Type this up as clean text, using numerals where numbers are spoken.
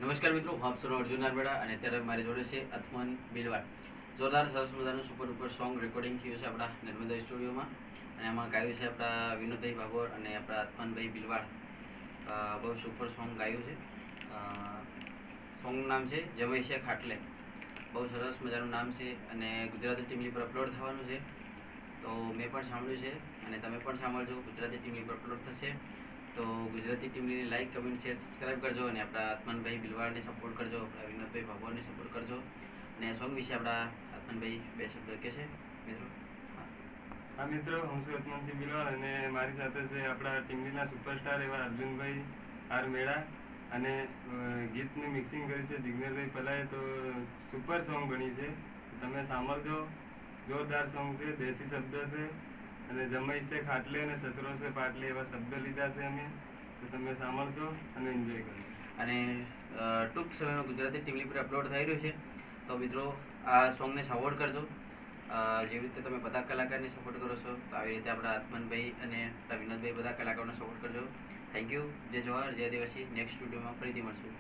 નમસ્કાર મિત્રો, હું આપ સૌનો અર્જુન નારબડા અને અત્યારે મારી જોડે છે અથમન બિલવાડ. જોરદાર સરસ મજાનું સુપર ડુપર સોંગ રેકોર્ડિંગ થયું છે આપણા નર્મદા સ્ટુડિયોમાં, અને એમાં ગાયું છે આપણા વિનોદભાઈ ભાભોર અને આપણા અથમનભાઈ બિલવાડ. બહુ સુપર સોંગ ગાયું છે. સોંગનું નામ છે જમય છે ખાટલે. બહુ સરસ મજાનું નામ છે અને ગુજરાતી ટીમની પર અપલોડ થવાનું છે. તો મેં પણ સાંભળ્યું છે અને તમે પણ સાંભળજો. ગુજરાતી ટીમની પર અપલોડ થશે તો ગુજરાતી ટીમની લાઈક, કમેન્ટ, શેર, સબસ્ક્રાઈબ કરજો અને આપણા આત્મનભાઈ બિલવાડને સપોર્ટ કરજો, આપણા વિનોદભાઈ ભાભોરને સપોર્ટ કરજો. અને સોંગ વિશે આપણા આત્મનભાઈ બે શબ્દ કહેશે મિત્રો. હા મિત્રો, હું છું અથમનસિંહ બિલવાડ અને મારી સાથે છે આપણા ટીમના સુપરસ્ટાર એવા અર્જુનભાઈ આર મેળા, અને ગીતનું મિક્સિંગ કર્યું છે દિગ્નેશભાઈ પલાએ. તો સુપર સોંગ બની છે, તમે સાંભળજો. જોરદાર સોંગ છે, દેશી શબ્દ છે અને જમય છે ખાટલે અને સસરો છે પાટલે એવા શબ્દ લીધા છે અમે. તો તમે સાંભળજો અને એન્જોય કરજો. અને ટૂંક સમયમાં ગુજરાતી ટીમની પર અપલોડ થઈ રહ્યું છે. તો મિત્રો આ સોંગને સપોર્ટ કરજો. જેવી રીતે તમે બધા કલાકારને સપોર્ટ કરો છો, તો આવી રીતે આપણા આત્મનભાઈ અને આપણા વિનોદભાઈ બધા કલાકારોને સપોર્ટ કરજો. Thank you. જય જવાહર, જય આદિવાસી. નેક્સ્ટ વિડીયોમાં ફરીથી મળશું.